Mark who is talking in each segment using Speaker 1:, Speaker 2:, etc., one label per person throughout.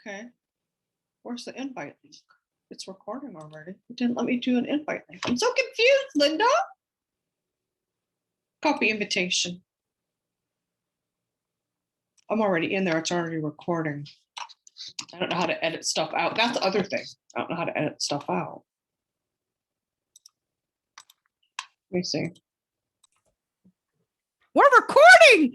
Speaker 1: Okay. Where's the invite link? It's recording already. It didn't let me do an invite link. I'm so confused, Linda. Copy invitation. I'm already in there. It's already recording. I don't know how to edit stuff out. That's the other thing. I don't know how to edit stuff out. Let me see. We're recording.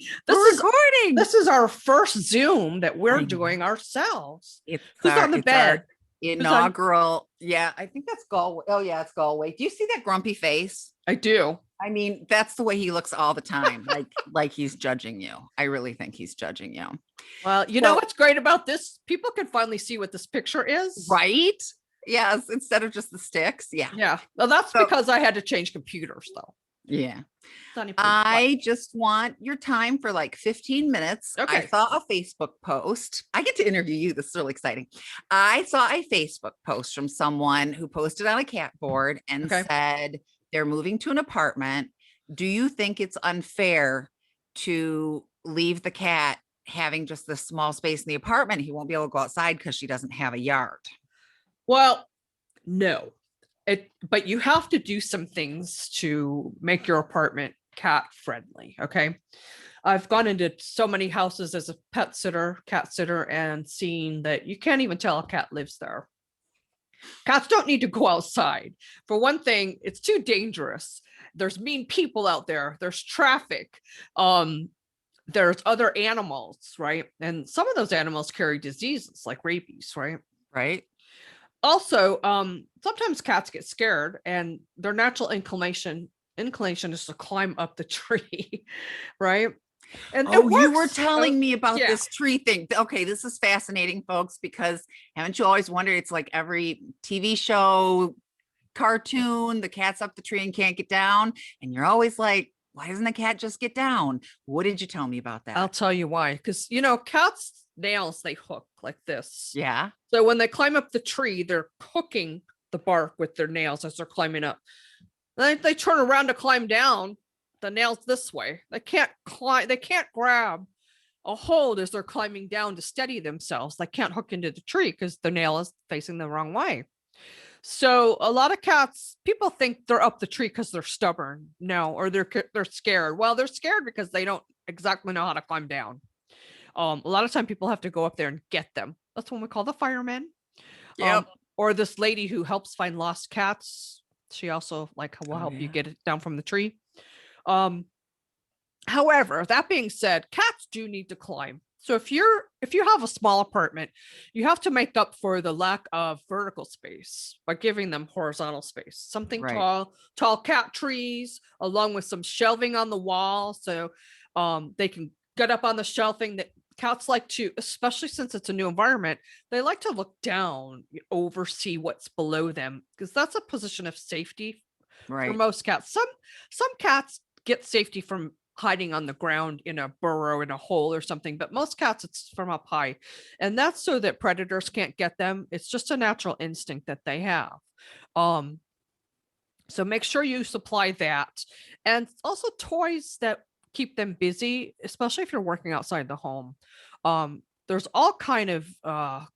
Speaker 1: This is our first Zoom that we're doing ourselves. Who's on the bed?
Speaker 2: Inaugural. Yeah, I think that's Galway. Oh yeah, it's Galway. Do you see that grumpy face?
Speaker 1: I do.
Speaker 2: I mean, that's the way he looks all the time, like he's judging you. I really think he's judging you.
Speaker 1: Well, you know what's great about this? People can finally see what this picture is.
Speaker 2: Right? Yes, instead of just the sticks. Yeah.
Speaker 1: Yeah. Well, that's because I had to change computers though.
Speaker 2: Yeah. I just want your time for like 15 minutes.
Speaker 1: Okay.
Speaker 2: I saw a Facebook post. I get to interview you. This is really exciting. I saw a Facebook post from someone who posted on a cat board and said they're moving to an apartment. Do you think it's unfair to leave the cat having just this small space in the apartment? He won't be able to go outside because she doesn't have a yard.
Speaker 1: Well, no. But you have to do some things to make your apartment cat friendly. Okay. I've gone into so many houses as a cat sitter, and seen that you can't even tell a cat lives there. Cats don't need to go outside. For one thing, it's too dangerous. There's mean people out there. There's traffic. There's other animals, right? And some of those animals carry diseases like rabies, right?
Speaker 2: Right.
Speaker 1: Also, sometimes cats get scared and their natural inclination is to climb up the tree, right? And
Speaker 2: you were telling me about this tree thing. Okay, this is fascinating, folks, because haven't you always wondered, it's like every TV show, cartoon, the cat's up the tree and can't get down. And you're always like, why doesn't the cat just get down? What did you tell me about that?
Speaker 1: I'll tell you why. Because, cats' nails, they hook like this.
Speaker 2: Yeah.
Speaker 1: So when they climb up the tree, they're hooking the bark with their nails as they're climbing up. Then they turn around to climb down, the nails this way. They can't grab a hold as they're climbing down to steady themselves. They can't hook into the tree because the nail is facing the wrong way. So a lot of cats, people think they're up the tree because they're stubborn. No, or they're scared. Well, they're scared because they don't exactly know how to climb down. A lot of time people have to go up there and get them. That's when we call the firemen.
Speaker 2: Yep.
Speaker 1: Or this lady who helps find lost cats. She also will help you get it down from the tree. However, that being said, cats do need to climb. So if you have a small apartment, you have to make up for the lack of vertical space by giving them horizontal space. Something tall cat trees, along with some shelving on the wall, so they can get up on the shelving. That cats like to, especially since it's a new environment, they like to look down, oversee what's below them, because that's a position of safety for most cats. Some cats get safety from hiding on the ground in a burrow, in a hole or something, but most cats, it's from up high, and that's so that predators can't get them. It's just a natural instinct that they have. So make sure you supply that, and also toys that keep them busy, especially if you're working outside the home. There's all kind of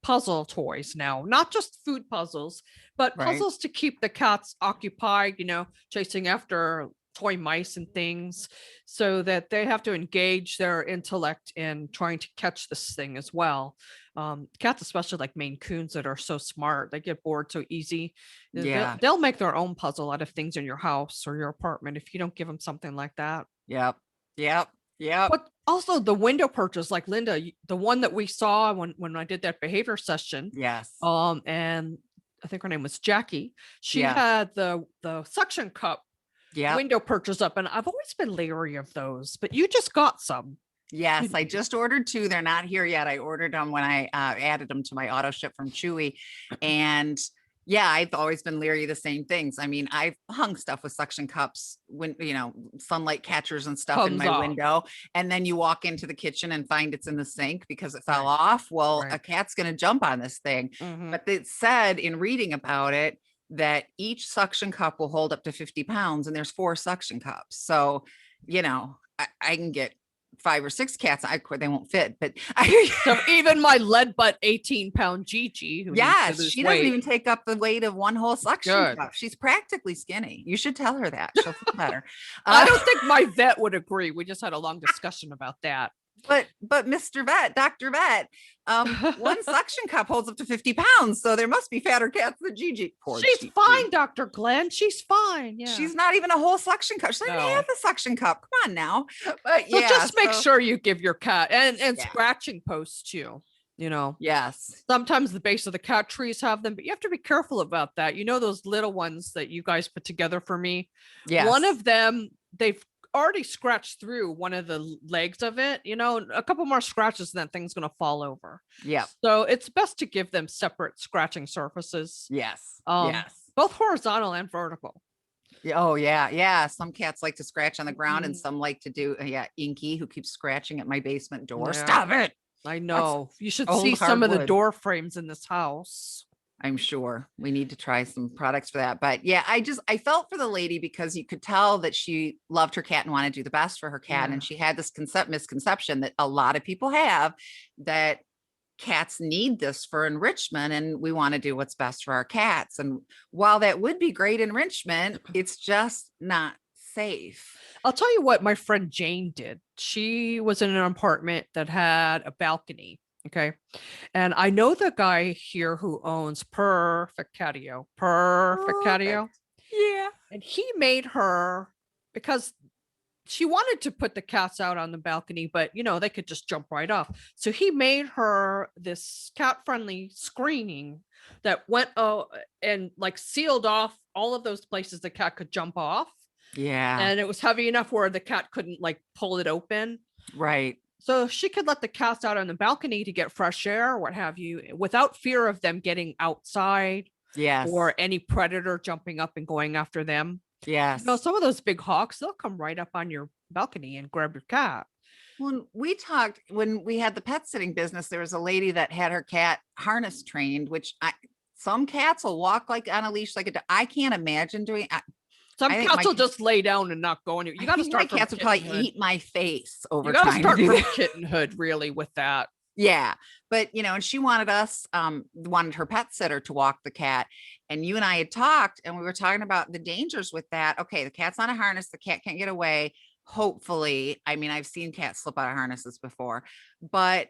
Speaker 1: puzzle toys now, not just food puzzles, but puzzles to keep the cats occupied, chasing after toy mice and things, so that they have to engage their intellect in trying to catch this thing as well. Cats, especially like Maine Coons that are so smart, they get bored so easy.
Speaker 2: Yeah.
Speaker 1: They'll make their own puzzle out of things in your house or your apartment if you don't give them something like that.
Speaker 2: Yep.
Speaker 1: But also the window perches, like Linda, the one that we saw when I did that behavior session.
Speaker 2: Yes.
Speaker 1: And I think her name was Jackie. She had the suction cup window perches up, and I've always been leery of those, but you just got some.
Speaker 2: Yes, I just ordered 2. They're not here yet. I ordered them when I added them to my auto ship from Chewy, and yeah, I've always been leery of the same things. I mean, I've hung stuff with suction cups when, sunlight catchers and stuff in my window. And then you walk into the kitchen and find it's in the sink because it fell off. Well, a cat's going to jump on this thing. Mm-hmm. But it said in reading about it that each suction cup will hold up to 50 pounds, and there's 4 suction cups. So, I can get 5 or 6 cats, they won't fit, but
Speaker 1: So even my lead butt 18-pound Gigi, who needs to
Speaker 2: yes,
Speaker 1: lose
Speaker 2: she doesn't
Speaker 1: weight,
Speaker 2: even take up the weight of one whole suction
Speaker 1: good.
Speaker 2: cup. She's practically skinny. You should tell her that. She'll feel better.
Speaker 1: I don't think my vet would agree. We just had a long discussion about that.
Speaker 2: But Mr. Vet, Dr. Vet, one suction cup holds up to 50 pounds. So there must be fatter cats than Gigi. Poor
Speaker 1: She's
Speaker 2: Gigi.
Speaker 1: fine, Dr. Glenn. She's fine. Yeah.
Speaker 2: She's not even a whole suction cup. She's not even half a suction cup. Come on now. But
Speaker 1: so
Speaker 2: yeah,
Speaker 1: just make sure you give your cat and
Speaker 2: yeah.
Speaker 1: scratching posts too. You know,
Speaker 2: yes.
Speaker 1: Sometimes the base of the cat trees have them, but you have to be careful about that. You know, those little ones that you guys put together for me.
Speaker 2: Yes.
Speaker 1: One of them, they've already scratched through one of the legs of it. You know, a couple more scratches and that thing's going to fall over.
Speaker 2: Yeah.
Speaker 1: So it's best to give them separate scratching surfaces.
Speaker 2: Yes.
Speaker 1: Yes. Both horizontal and vertical.
Speaker 2: Oh yeah. Yeah. Some cats like to scratch on the ground and some like to do, Inky, who keeps scratching at my basement door. Yeah. Stop it.
Speaker 1: I know. You should see some of the door frames in this house.
Speaker 2: I'm sure we need to try some products for that. But yeah, I felt for the lady because you could tell that she loved her cat and wanted to do the best for her cat. And she had this misconception that a lot of people have, that cats need this for enrichment and we want to do what's best for our cats. And while that would be great enrichment, it's just not safe.
Speaker 1: I'll tell you what my friend Jane did. She was in an apartment that had a balcony. Okay. And I know the guy here who owns Perfect Catio.
Speaker 2: Yeah.
Speaker 1: And he made her, because she wanted to put the cats out on the balcony, but you know, they could just jump right off. So he made her this cat friendly screening that went and like sealed off all of those places the cat could jump off.
Speaker 2: Yeah.
Speaker 1: And it was heavy enough where the cat couldn't like pull it open.
Speaker 2: Right.
Speaker 1: So she could let the cats out on the balcony to get fresh air or what have you, without fear of them getting outside.
Speaker 2: Yes.
Speaker 1: Or any predator jumping up and going after them.
Speaker 2: Yes.
Speaker 1: You know, some of those big hawks, they'll come right up on your balcony and grab your cat.
Speaker 2: When we had the pet sitting business, there was a lady that had her cat harness trained, which some cats will walk like on a leash, like I can't imagine doing.
Speaker 1: Some cats will just lay down and not go anywhere. You got to start.
Speaker 2: My cats would probably eat my face over
Speaker 1: time.
Speaker 2: You got
Speaker 1: to start from kittenhood, really, with that.
Speaker 2: Yeah. But, and she wanted wanted her pet sitter to walk the cat. And you and I had talked and we were talking about the dangers with that. Okay. The cat's on a harness. The cat can't get away. Hopefully. I mean, I've seen cats slip out of harnesses before, but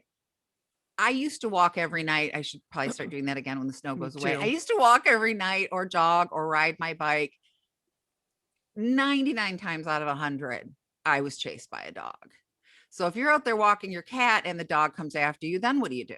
Speaker 2: I used to walk every night. I should probably start doing that again when the snow goes away. I used to walk every night or jog or ride my bike. 99 times out of 100, I was chased by a dog. So if you're out there walking your cat and the dog comes after you, then what do you do?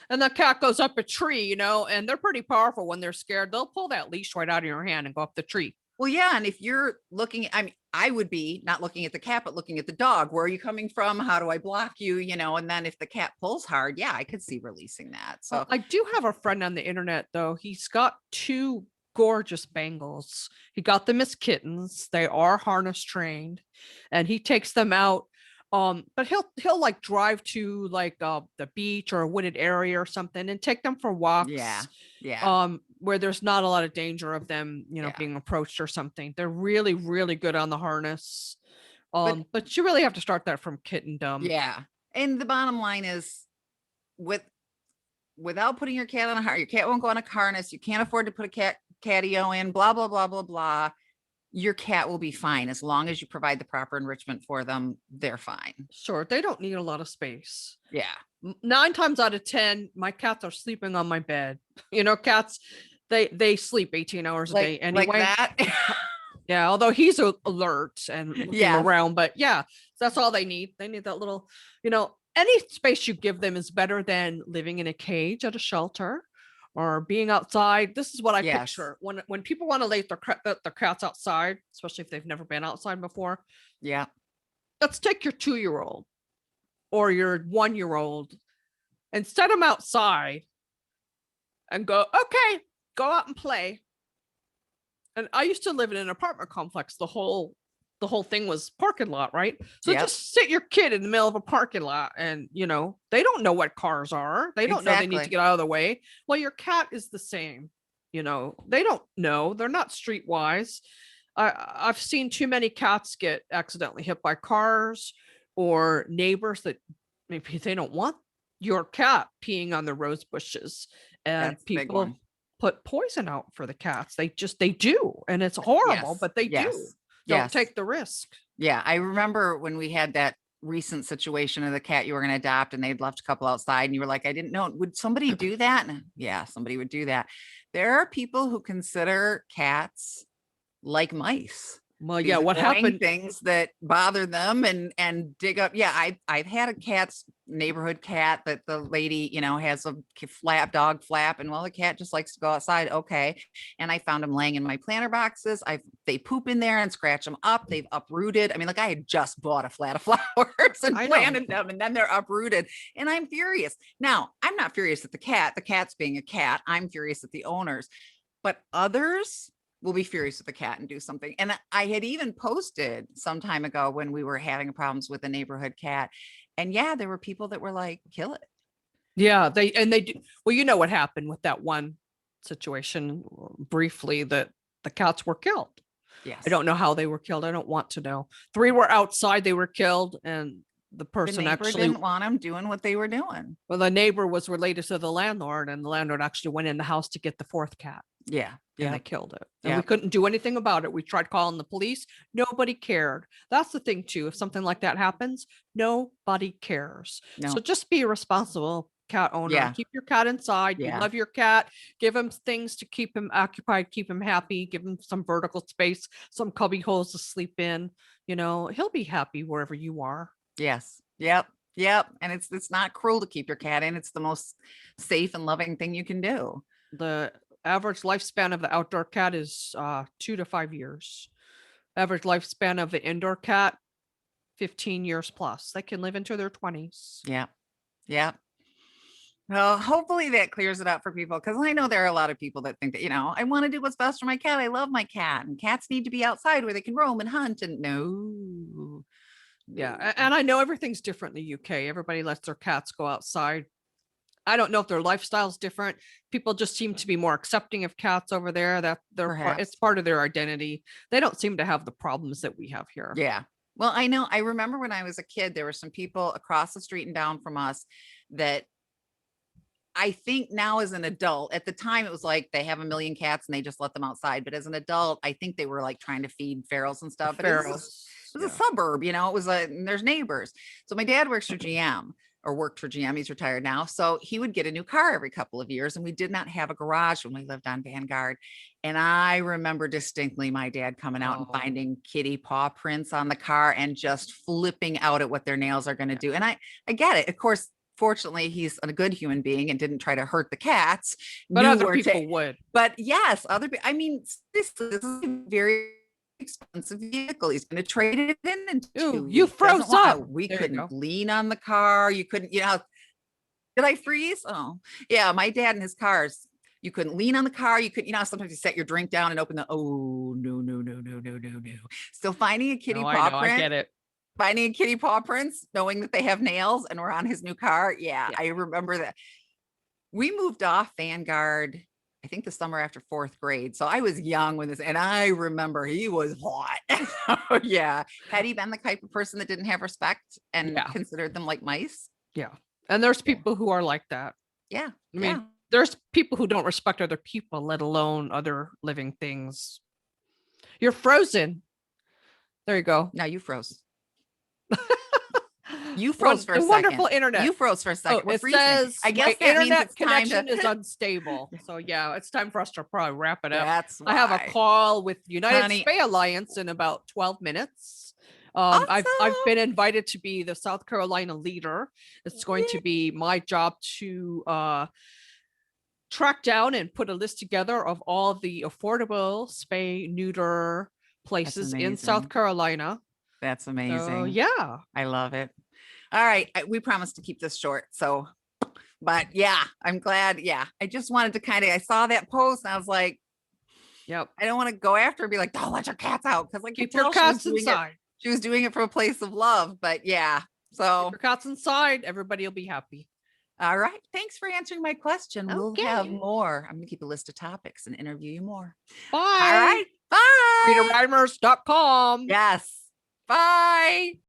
Speaker 1: And the cat goes up a tree, and they're pretty powerful when they're scared. They'll pull that leash right out of your hand and go up the tree.
Speaker 2: Well, yeah. And if you're looking, I would be not looking at the cat, but looking at the dog. Where are you coming from? How do I block you? And then if the cat pulls hard, yeah, I could see releasing that. So
Speaker 1: I do have a friend on the internet, though. He's got 2 gorgeous Bengals. He got them as kittens. They are harness trained and he takes them out. But he'll like drive to like the beach or a wooded area or something and take them for walks.
Speaker 2: Yeah.
Speaker 1: Where there's not a lot of danger of them, being approached or something. They're really, really good on the harness. But you really have to start that from kittendom.
Speaker 2: Yeah. And the bottom line is without putting your cat on a harness, your cat won't go on a harness. You can't afford to put a catio in, blah, blah, blah, blah, blah. Your cat will be fine. As long as you provide the proper enrichment for them, they're fine.
Speaker 1: Sure. They don't need a lot of space.
Speaker 2: Yeah.
Speaker 1: 9 times out of 10, my cats are sleeping on my bed. Cats, they sleep 18 hours a day anyway.
Speaker 2: Like that.
Speaker 1: Yeah. Although he's alert and looking around, but yeah, that's all they need. They need that little, any space you give them is better than living in a cage at a shelter. Or being outside. This is what I picture when people want to lay their cats outside, especially if they've never been outside before.
Speaker 2: Yeah.
Speaker 1: Let's take your 2-year-old or your 1-year-old and set them outside and go, okay, go out and play. And I used to live in an apartment complex. The whole thing was parking lot, right? So just sit your kid in the middle of a parking lot and, they don't know what cars are. They don't know they need to get out of the way. Well, your cat is the same. They don't know. They're not streetwise. I've seen too many cats get accidentally hit by cars or neighbors that maybe they don't want your cat peeing on the rose bushes, and
Speaker 2: That's a big one.
Speaker 1: people put poison out for the cats. They do. And it's horrible,
Speaker 2: Yes.
Speaker 1: but they do.
Speaker 2: Yes.
Speaker 1: Don't
Speaker 2: Yes.
Speaker 1: take the risk.
Speaker 2: Yeah. I remember when we had that recent situation of the cat you were going to adopt and they'd left a couple outside and you were like, I didn't know. Would somebody do that? And yeah, somebody would do that. There are people who consider cats like mice.
Speaker 1: Well,
Speaker 2: These
Speaker 1: yeah, what
Speaker 2: annoying
Speaker 1: happened?
Speaker 2: things that bother them and dig up. Yeah, I've had a cat's neighborhood cat that the lady, has a dog flap, and well, the cat just likes to go outside. Okay. And I found them laying in my planter boxes. They poop in there and scratch them up. They've uprooted. I mean, like I had just bought a flat of flowers and planted them, and then they're uprooted. And I'm furious. Now, I'm not furious at the cat. The cat's being a cat. I'm furious at the owners. But others will be furious with the cat and do something. And I had even posted some time ago when we were having problems with a neighborhood cat. And yeah, there were people that were like, kill it.
Speaker 1: Yeah, they do. Well, you know what happened with that one situation briefly, that the cats were killed.
Speaker 2: Yes.
Speaker 1: I don't know how they were killed. I don't want to know. 3 were outside, they were killed, and the person actually
Speaker 2: didn't want them doing what they were doing.
Speaker 1: Well, the neighbor was related to the landlord, and the landlord actually went in the house to get the 4th cat.
Speaker 2: Yeah.
Speaker 1: And they killed it. And we couldn't do anything about it. We tried calling the police. Nobody cared. That's the thing too. If something like that happens, nobody cares.
Speaker 2: No.
Speaker 1: So just be a responsible cat owner.
Speaker 2: Yeah.
Speaker 1: Keep your cat inside.
Speaker 2: Yeah.
Speaker 1: You love your cat. Give him things to keep him occupied, keep him happy, give him some vertical space, some cubby holes to sleep in. He'll be happy wherever you are.
Speaker 2: Yes. Yep. And it's not cruel to keep your cat in. It's the most safe and loving thing you can do.
Speaker 1: The average lifespan of the outdoor cat is 2 to 5 years. Average lifespan of the indoor cat, 15 years plus. They can live into their 20s.
Speaker 2: Yeah. Well, hopefully that clears it up for people, because I know there are a lot of people that think that, I want to do what's best for my cat. I love my cat, and cats need to be outside where they can roam and hunt. And no.
Speaker 1: Yeah. And I know everything's different in the UK. Everybody lets their cats go outside. I don't know if their lifestyle's different. People just seem to be more accepting of cats over there. That it's part of their identity. They don't seem to have the problems that we have here.
Speaker 2: Yeah. Well, I know. I remember when I was a kid, there were some people across the street and down from us that I think now as an adult, at the time it was like they have a million cats and they just let them outside. But as an adult, I think they were like trying to feed ferals and stuff. It was a suburb, it was there's neighbors. So my dad works for GM. Or worked for GM. He's retired now. So he would get a new car every couple of years. And we did not have a garage when we lived on Vanguard. And I remember distinctly my dad coming out and finding kitty paw prints on the car and just flipping out at what their nails are going to do. And I get it. Of course, fortunately, he's a good human being and didn't try to hurt the cats.
Speaker 1: But other people would.
Speaker 2: But yes, I mean, this is a very expensive vehicle. He's going to trade it in. And
Speaker 1: you froze up.
Speaker 2: We couldn't lean on the car. You couldn't, did I freeze? Oh, yeah. My dad and his cars, you couldn't lean on the car. You could, sometimes you set your drink down and open no. Still finding a kitty paw print.
Speaker 1: I get it.
Speaker 2: Finding a kitty paw prints, knowing that they have nails and we're on his new car. Yeah. I remember that. We moved off Vanguard, I think the summer after 4th grade. So I was young when this, and I remember he was hot. Yeah. Had he been the type of person that didn't have respect and considered them like mice?
Speaker 1: Yeah. And there's people who are like that.
Speaker 2: Yeah.
Speaker 1: I mean, there's people who don't respect other people, let alone other living things. You're frozen. There you go.
Speaker 2: Now you froze. You froze for a second.
Speaker 1: Wonderful internet.
Speaker 2: You froze for a second.
Speaker 1: It says
Speaker 2: I guess
Speaker 1: my internet connection is unstable. So yeah, it's time for us to probably wrap it up.
Speaker 2: That's why.
Speaker 1: I have a call with United Spay Alliance in about 12 minutes. Awesome. I've been invited to be the South Carolina leader. It's going to be my job to track down and put a list together of all the affordable spay neuter places in South Carolina.
Speaker 2: That's amazing.
Speaker 1: So, yeah.
Speaker 2: I love it. All right. We promised to keep this short. So, but yeah, I'm glad. Yeah. I just wanted to I saw that post and I was like,
Speaker 1: yep.
Speaker 2: I don't want to go after and be like, don't let your cats out. Cause
Speaker 1: keep your cats inside.
Speaker 2: She was doing it from a place of love, but yeah. So
Speaker 1: keep your cats inside. Everybody will be happy.
Speaker 2: All right. Thanks for answering my question. We'll have more. I'm going to keep a list of topics and interview you more.
Speaker 1: Bye.
Speaker 2: All right. Bye.
Speaker 1: RitaRimers.com.
Speaker 2: Yes. Bye.